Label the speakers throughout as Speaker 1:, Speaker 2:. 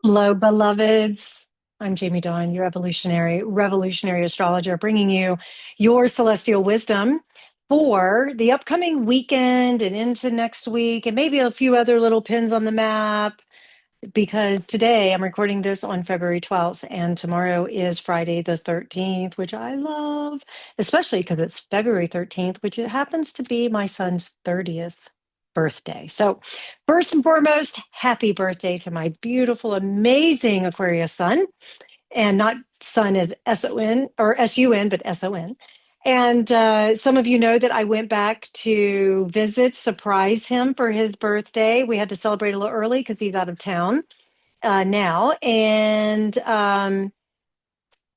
Speaker 1: Hello, beloveds. I'm Jamie Dawn, your revolutionary astrologer, bringing you your celestial wisdom for the upcoming weekend and into next week, and maybe a few other little pins on the map. Because today I'm recording this on February 12th, and tomorrow is Friday the 13th, which I love, especially because it's February 13th, which it happens to be my son's 30th birthday. So, first and foremost, happy birthday to my beautiful, amazing Aquarius son, and not son as S-O-N or S-U-N, but S-O-N. And some of you know that I went back to visit, surprise him for his birthday. We had to celebrate a little early because he's out of town now.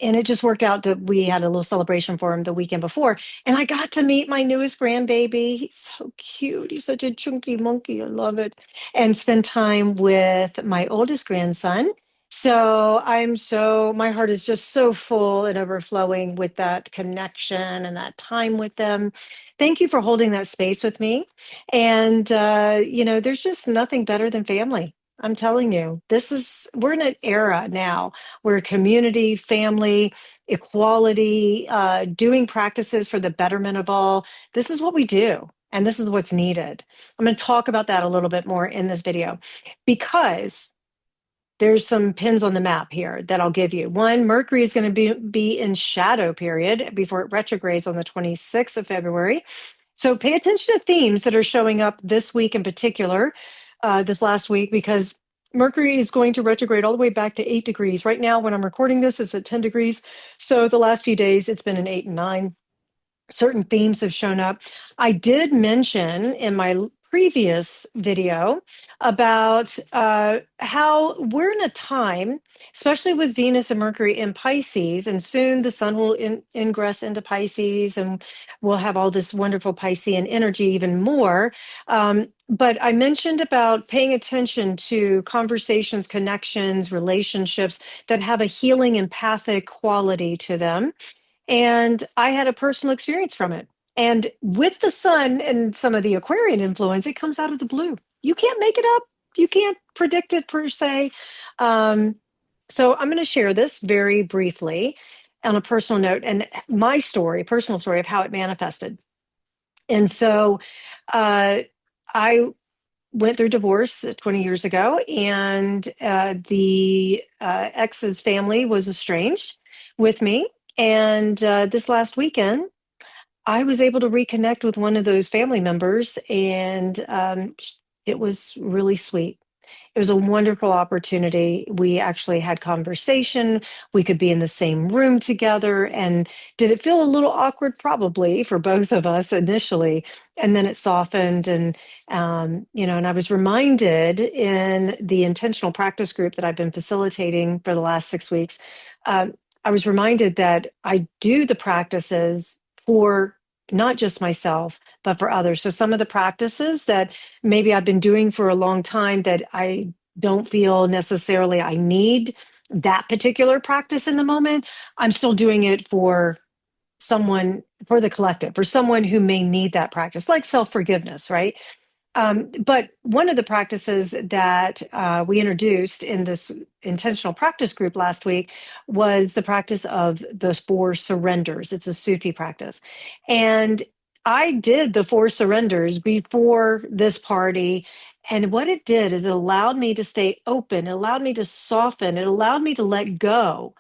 Speaker 1: And it just worked out that we had a little celebration for him the weekend before. And I got to meet my newest grandbaby. He's so cute. He's such a chunky monkey. I love it. And spend time with my oldest grandson. So my heart is just so full and overflowing with that connection and that time with them. Thank you for holding that space with me. And, there's just nothing better than family. I'm telling you, we're in an era now where community, family, equality, doing practices for the betterment of all, this is what we do. And this is what's needed. I'm going to talk about that a little bit more in this video because there's some pins on the map here that I'll give you. One, Mercury is going to be in shadow period before it retrogrades on the 26th of February. So pay attention to themes that are showing up this week in particular, this last week, because Mercury is going to retrograde all the way back to 8 degrees. Right now, when I'm recording this, it's at 10 degrees. So the last few days, it's been an 8 and 9. Certain themes have shown up. I did mention in my previous video about how we're in a time, especially with Venus and Mercury in Pisces, and soon the sun will ingress into Pisces, and we'll have all this wonderful Piscean energy even more. But I mentioned about paying attention to conversations, connections, relationships that have a healing empathic quality to them, and I had a personal experience from it. And with the sun and some of the Aquarian influence, it comes out of the blue. You can't make it up. You can't predict it per se. Um, so I'm going to share this very briefly on a personal note and my story, personal story of how it manifested. And so I went through divorce 20 years ago, and the ex's family was estranged with me. And this last weekend, I was able to reconnect with one of those family members, and it was really sweet. It was a wonderful opportunity. We actually had conversation. We could be in the same room together. And did it feel a little awkward? Probably for both of us initially. And then it softened. And I was reminded in the intentional practice group that I've been facilitating for the last 6 weeks. I was reminded that I do the practices for not just myself, but for others. So some of the practices that maybe I've been doing for a long time that I don't feel necessarily I need that particular practice in the moment, I'm still doing it for someone, for the collective, for someone who may need that practice, like self-forgiveness, right? But one of the practices that we introduced in this intentional practice group last week was the practice of the 4 surrenders. It's a Sufi practice. And I did the 4 surrenders before this party. And what it did is it allowed me to stay open, it allowed me to soften, it allowed me to let go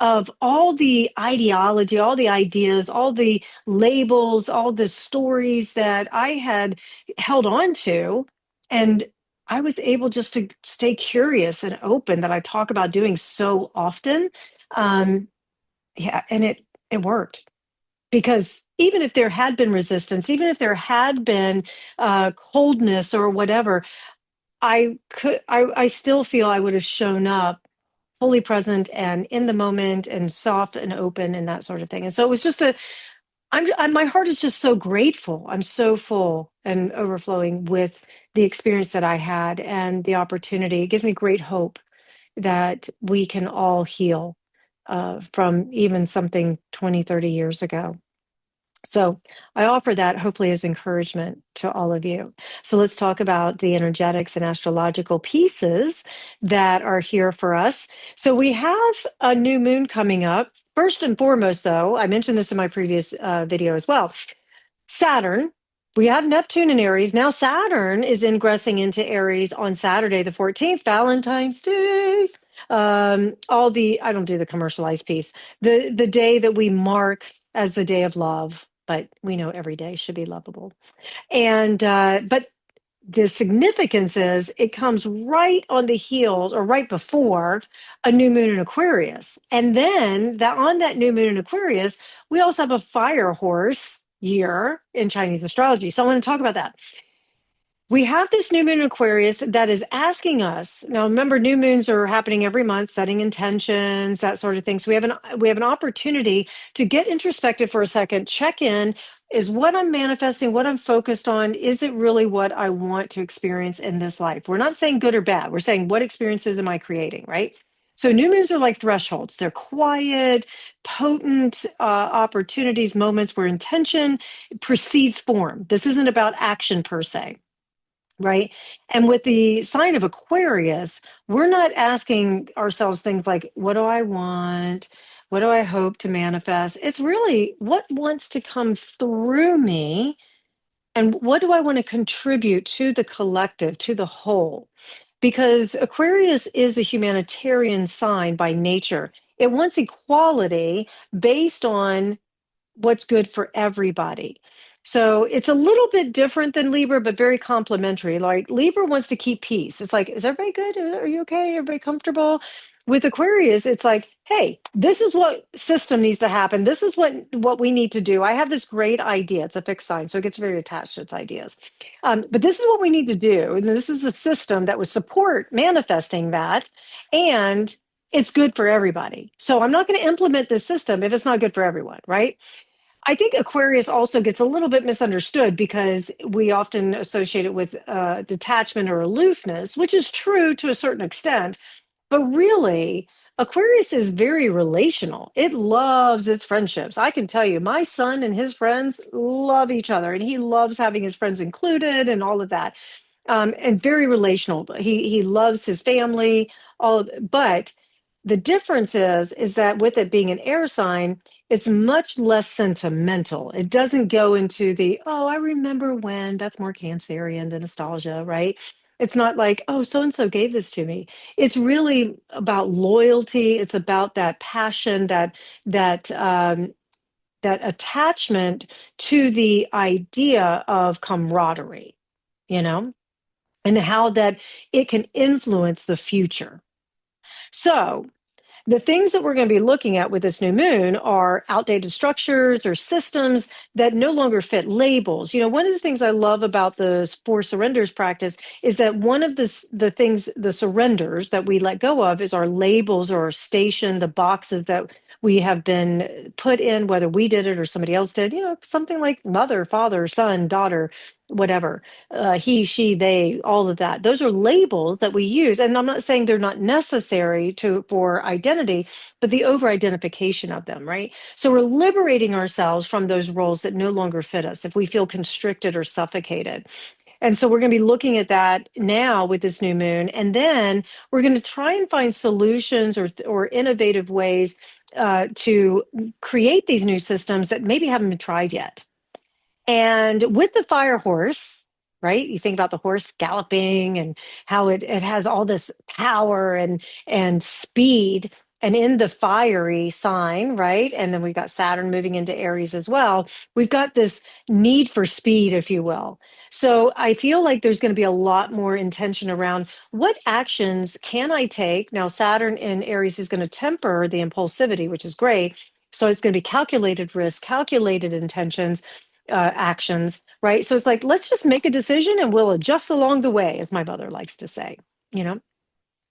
Speaker 1: of all the ideology, all the ideas, all the labels, all the stories that I had held on to. And I was able just to stay curious and open that I talk about doing so often. Um, yeah, and it worked because even if there had been resistance, even if there had been coldness or whatever, I still feel I would have shown up fully present and in the moment and soft and open and that sort of thing. And so it was just my heart is just so grateful. I'm so full and overflowing with the experience that I had and the opportunity. It gives me great hope that we can all heal from even something 20, 30 years ago. So I offer that hopefully as encouragement to all of you. So let's talk about the energetics and astrological pieces that are here for us. So we have a new moon coming up. First and foremost, though, I mentioned this in my previous video as well. Saturn, we have Neptune in Aries. Now Saturn is ingressing into Aries on Saturday, the 14th, Valentine's Day. I don't do the commercialized piece. The day that we mark as the day of love, but we know every day should be lovable. And but the significance is it comes right on the heels or right before a new moon in Aquarius. And then that on that new moon in Aquarius, we also have a fire horse year in Chinese astrology. So I want to talk about that. We have this new moon in Aquarius that is asking us. Now, remember, new moons are happening every month, setting intentions, that sort of thing. So we have an opportunity to get introspective for a second, check in. Is what I'm manifesting, what I'm focused on, is it really what I want to experience in this life? We're not saying good or bad. We're saying what experiences am I creating, right? So new moons are like thresholds. They're quiet, potent opportunities, moments where intention precedes form. This isn't about action per se, right? And with the sign of Aquarius, we're not asking ourselves things like, what do I want? What do I hope to manifest? It's really what wants to come through me, and what do I want to contribute to the collective, to the whole? Because Aquarius is a humanitarian sign by nature. It wants equality based on what's good for everybody. So it's a little bit different than Libra, but very complementary. Like Libra wants to keep peace. It's like, is everybody good? Are you okay? Everybody comfortable? With Aquarius, it's like, hey, this is what system needs to happen. This is what we need to do. I have this great idea. It's a fixed sign, so it gets very attached to its ideas. But this is what we need to do, and this is the system that would support manifesting that, and it's good for everybody. So I'm not going to implement this system if it's not good for everyone, right? I think Aquarius also gets a little bit misunderstood because we often associate it with detachment or aloofness, which is true to a certain extent. But really, Aquarius is very relational. It loves its friendships. I can tell you, my son and his friends love each other, and he loves having his friends included and all of that. And very relational. He loves his family. But the difference is that with it being an air sign, it's much less sentimental. It doesn't go into the, oh, I remember when. That's more Cancerian than nostalgia, right? It's not like, oh, so and so gave this to me. It's really about loyalty. It's about that passion, that attachment to the idea of camaraderie, you know, and how that it can influence the future. So the things that we're going to be looking at with this new moon are outdated structures or systems that no longer fit labels. You know, one of the things I love about the four surrenders practice is that one of the things, the surrenders that we let go of, is our labels or our station, the boxes that we have been put in, whether we did it or somebody else did. You know, something like mother, father, son, daughter, whatever, he, she, they, all of that. Those are labels that we use, and I'm not saying they're not necessary for identity, but the over identification of them, right? So we're liberating ourselves from those roles that no longer fit us if we feel constricted or suffocated. And so we're going to be looking at that now with this new moon, and then we're going to try and find solutions or innovative ways to create these new systems that maybe haven't been tried yet. And with the fire horse, right? You think about the horse galloping and how it has all this power and speed. And in the fiery sign, right? And then we've got Saturn moving into Aries as well. We've got this need for speed, if you will. So I feel like there's going to be a lot more intention around what actions can I take? Now, Saturn in Aries is going to temper the impulsivity, which is great. So it's going to be calculated risk, calculated intentions, actions, right? So it's like, let's just make a decision and we'll adjust along the way, as my mother likes to say, you know?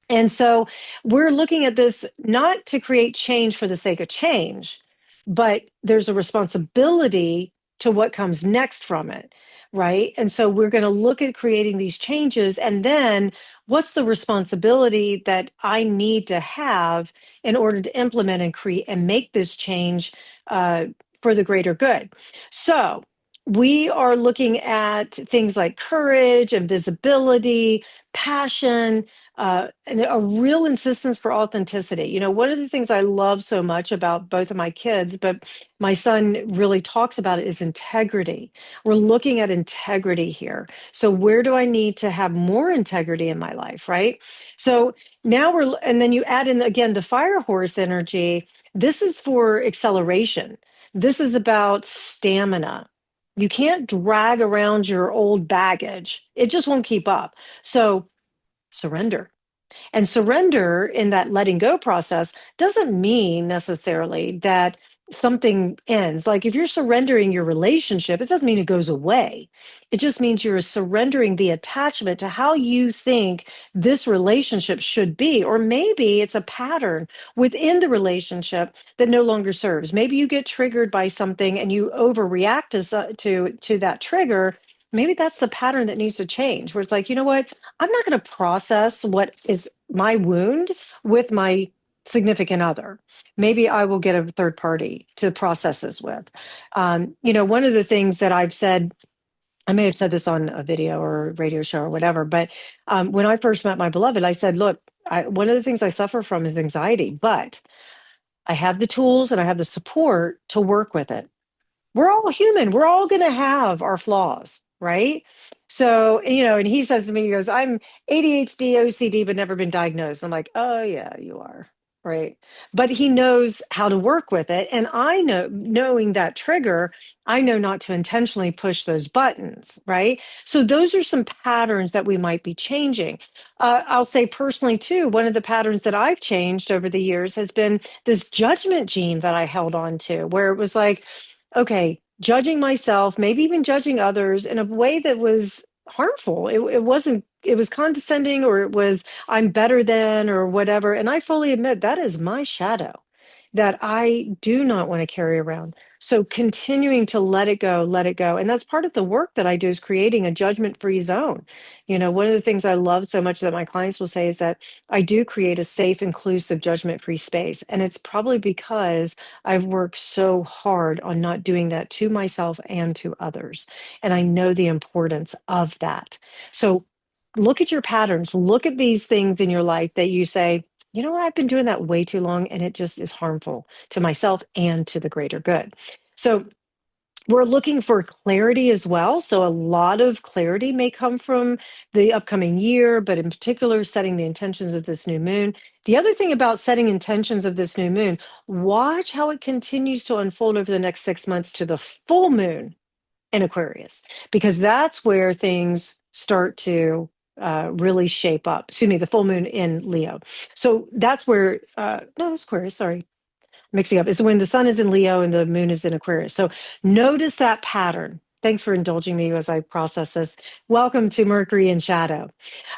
Speaker 1: And so we're looking at this not to create change for the sake of change, but there's a responsibility to what comes next from it, right? And so we're going to look at creating these changes, and then what's the responsibility that I need to have in order to implement and create and make this change for the greater good. So we are looking at things like courage and visibility, passion, and a real insistence for authenticity. One of the things I love so much about both of my kids, but my son really talks about it, is integrity. We're looking at integrity here. So where do I need to have more integrity in my life, right? So now and then you add in again the fire horse energy. This is for acceleration. This is about stamina. You can't drag around your old baggage. It just won't keep up. So surrender. And surrender in that letting go process doesn't mean necessarily that something ends. Like if you're surrendering your relationship, it doesn't mean it goes away. It just means you're surrendering the attachment to how you think this relationship should be. Or maybe it's a pattern within the relationship that no longer serves. Maybe you get triggered by something and you overreact to that trigger. Maybe that's the pattern that needs to change, where it's like, you know what? I'm not going to process what is my wound with my significant other. Maybe I will get a third party to process this with. One of the things that I've said, I may have said this on a video or a radio show or whatever, but when I first met my beloved, I said, look, one of the things I suffer from is anxiety, but I have the tools and I have the support to work with it. We're all human. We're all going to have our flaws, right? So, and he says to me, he goes, I'm ADHD, OCD, but never been diagnosed. I'm like, oh, yeah, you are. Right. But he knows how to work with it. And I know, knowing that trigger, I know not to intentionally push those buttons. Right. So, those are some patterns that we might be changing. I'll say personally, too, one of the patterns that I've changed over the years has been this judgment gene that I held on to, where it was like, okay, judging myself, maybe even judging others in a way that was harmful. It wasn't, it was condescending, or it was, I'm better than, or whatever. And I fully admit that is my shadow that I do not want to carry around. So continuing to let it go, let it go. And that's part of the work that I do, is creating a judgment-free zone. One of the things I love so much that my clients will say is that I do create a safe, inclusive, judgment-free space. And it's probably because I've worked so hard on not doing that to myself and to others. And I know the importance of that. So look at your patterns, look at these things in your life that you say, you know what, I've been doing that way too long, and it just is harmful to myself and to the greater good. So we're looking for clarity as well. So a lot of clarity may come from the upcoming year, but in particular, setting the intentions of this new moon. The other thing about setting intentions of this new moon, watch how it continues to unfold over the next 6 months to the full moon in Aquarius, because that's where things start to really shape up. Excuse me, the full moon in Leo. So that's where, no, it's Aquarius, sorry, mixing up. It's when the sun is in Leo and the moon is in Aquarius. So notice that pattern. Thanks for indulging me as I process this. Welcome to Mercury in Shadow.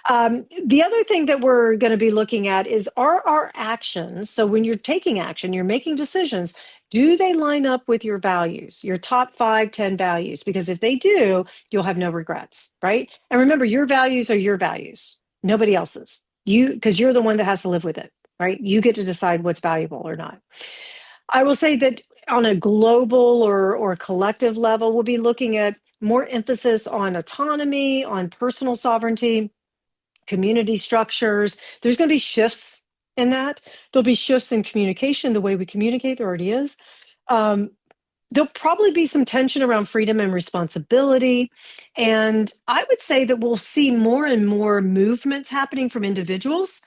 Speaker 1: The other thing that we're going to be looking at is, are our actions, so when you're taking action, you're making decisions, do they line up with your values, your top 5, 10 values? Because if they do, you'll have no regrets, right? And remember, your values are your values, nobody else's. Because you're the one that has to live with it, right? You get to decide what's valuable or not. I will say that on a global or collective level, we'll be looking at more emphasis on autonomy, on personal sovereignty, community structures. There's going to be shifts in that. There'll be shifts in communication, the way we communicate. There already is. There'll probably be some tension around freedom and responsibility. And I would say that we'll see more and more movements happening from individuals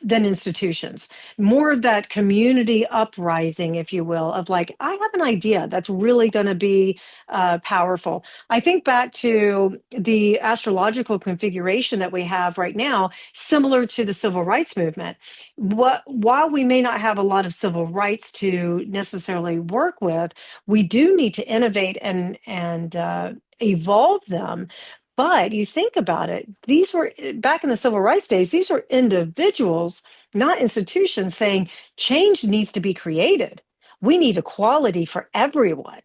Speaker 1: than institutions. More of that community uprising, if you will, of like, I have an idea that's really going to be powerful. I think back to the astrological configuration that we have right now, similar to the civil rights movement. While we may not have a lot of civil rights to necessarily work with, we do need to innovate and evolve them. But you think about it, these were back in the civil rights days, these were individuals, not institutions, saying change needs to be created. We need equality for everyone.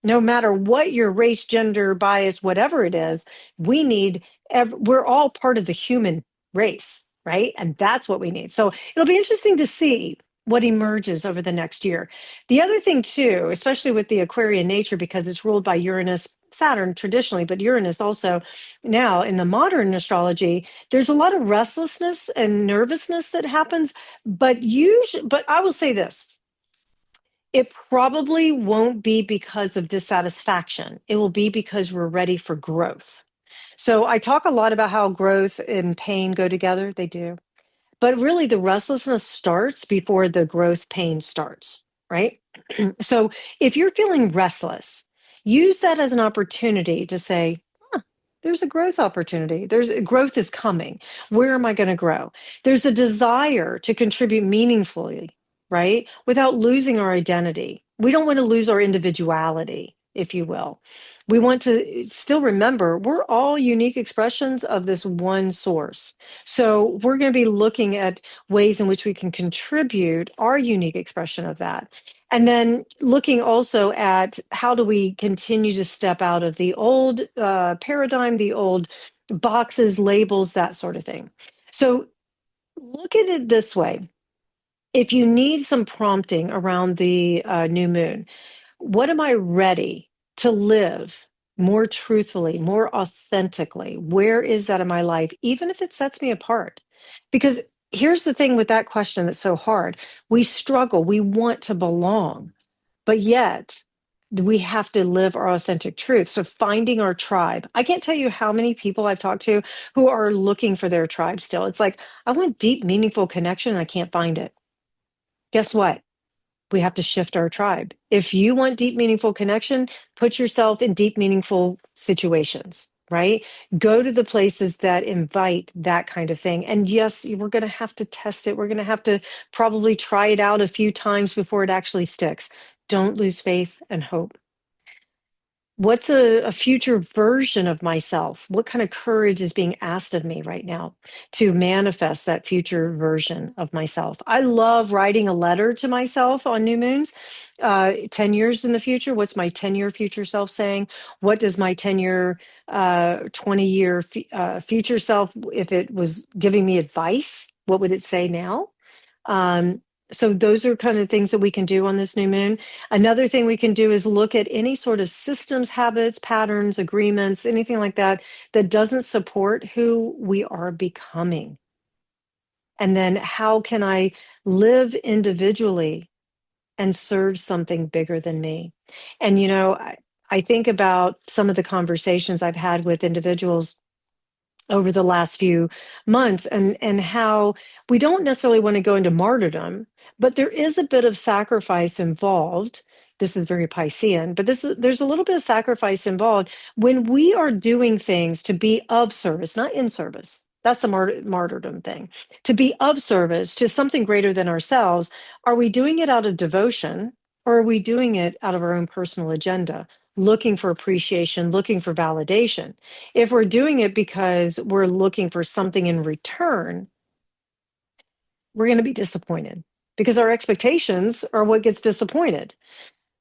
Speaker 1: No matter what your race, gender, bias, whatever it is, we're all part of the human race, right? And that's what we need. So it'll be interesting to see what emerges over the next year. The other thing, too, especially with the Aquarian nature, because it's ruled by Uranus, Saturn traditionally, but Uranus also now in the modern astrology, there's a lot of restlessness and nervousness that happens. But I will say this, it probably won't be because of dissatisfaction. It will be because we're ready for growth. So I talk a lot about how growth and pain go together. They do. But really, the restlessness starts before the growth pain starts, right? So if you're feeling restless, use that as an opportunity to say, huh, there's a growth opportunity. There's growth is coming. Where am I going to grow? There's a desire to contribute meaningfully, right? Without losing our identity. We don't want to lose our individuality, if you will. We want to still remember we're all unique expressions of this one source. So we're going to be looking at ways in which we can contribute our unique expression of that. And then looking also at how do we continue to step out of the old paradigm, the old boxes, labels, that sort of thing. So look at it this way. If you need some prompting around the new moon, what am I ready to live more truthfully, more authentically? Where is that in my life, even if it sets me apart? Because here's the thing with that question that's so hard. We struggle, we want to belong, but yet we have to live our authentic truth. So finding our tribe. I can't tell you how many people I've talked to who are looking for their tribe still. It's like, I want deep, meaningful connection and I can't find it. Guess what? We have to shift our tribe. If you want deep, meaningful connection, put yourself in deep, meaningful situations, right? Go to the places that invite that kind of thing. And yes, we're going to have to test it. We're going to have to probably try it out a few times before it actually sticks. Don't lose faith and hope. What's a future version of myself? What kind of courage is being asked of me right now to manifest that future version of myself? I love writing a letter to myself on new moons. 10 years in the future, what's my 10-year future self saying? What does my 10-year, 20-year future self, if it was giving me advice, what would it say now? Um, so those are kind of things that we can do on this new moon. Another thing we can do is look at any sort of systems, habits, patterns, agreements, anything like that that doesn't support who we are becoming. And then how can I live individually and serve something bigger than me? And, I think about some of the conversations I've had with individuals over the last few months and how we don't necessarily want to go into martyrdom, but there is a bit of sacrifice involved. This is very Piscean, but there's a little bit of sacrifice involved when we are doing things to be of service, not in service. That's the martyrdom thing. To be of service to something greater than ourselves. Are we doing it out of devotion, or are we doing it out of our own personal agenda, looking for appreciation, looking for validation? If we're doing it because we're looking for something in return, we're going to be disappointed because our expectations are what gets disappointed.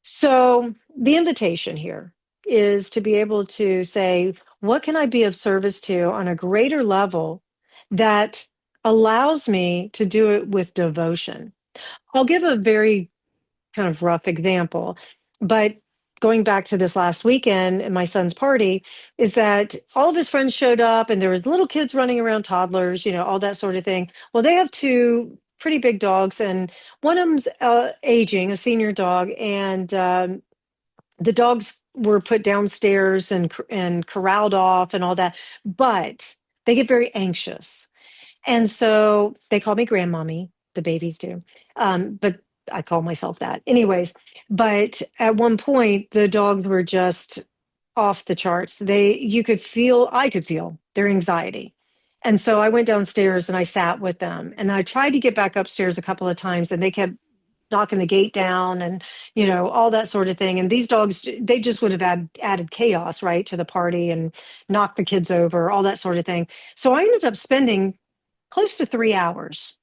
Speaker 1: So the invitation here is to be able to say, what can I be of service to on a greater level that allows me to do it with devotion? I'll give a very kind of rough example, but going back to this last weekend at my son's party, is that all of his friends showed up and there was little kids running around, toddlers, all that sort of thing. Well, they have two pretty big dogs, and one of them's aging, a senior dog, and the dogs were put downstairs and corralled off and all that, but they get very anxious, and so they call me grandmommy, the babies do. But I call myself that. Anyways, but at one point, the dogs were just off the charts. I could feel their anxiety. And so I went downstairs and I sat with them and I tried to get back upstairs a couple of times and they kept knocking the gate down and, all that sort of thing. And these dogs, they just would have added chaos, right, to the party and knocked the kids over, all that sort of thing. So I ended up spending close to 3 hours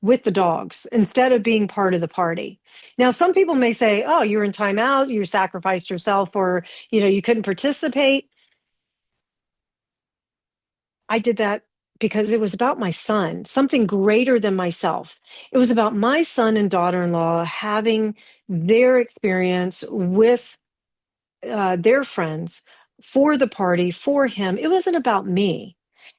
Speaker 1: with the dogs instead of being part of the party. Now, some people may say, oh, you're in timeout, you sacrificed yourself, or, you couldn't participate. I did that because it was about my son, something greater than myself. It was about my son and daughter-in-law having their experience with their friends for the party for him. It wasn't about me.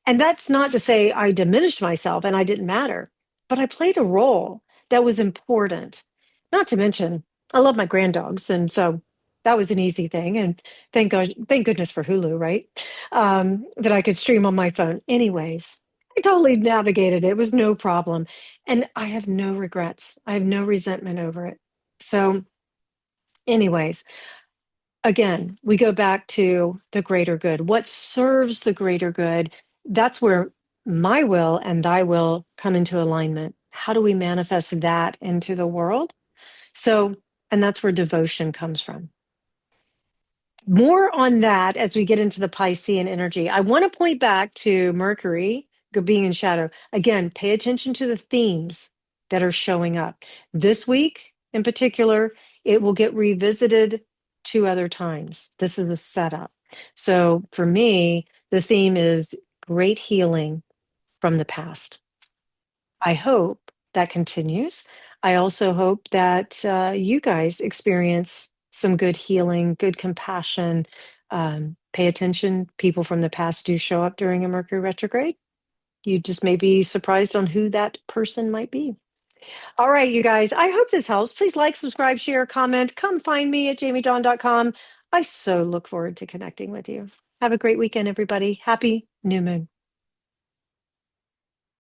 Speaker 1: And that's not to say I diminished myself and I didn't matter, but I played a role that was important. Not to mention, I love my grand dogs. And so that was an easy thing. And thank God, thank goodness for Hulu, right? That I could stream on my phone. Anyways, I totally navigated it. It was no problem. And I have no regrets. I have no resentment over it. So, anyways, again, we go back to the greater good. What serves the greater good? That's where my will and thy will come into alignment. How do we manifest that into the world? So, and that's where devotion comes from. More on that as we get into the Piscean energy. I want to point back to Mercury being in shadow. Again, pay attention to the themes that are showing up. This week in particular, it will get revisited two other times. This is a setup. So for me, the theme is great healing from the past. I hope that continues. I also hope that you guys experience some good healing, good compassion. Pay attention. People from the past do show up during a Mercury retrograde. You just may be surprised on who that person might be. All right, you guys, I hope this helps. Please like, subscribe, share, comment. Come find me at jamiedawn.com. I so look forward to connecting with you. Have a great weekend, everybody. Happy new moon.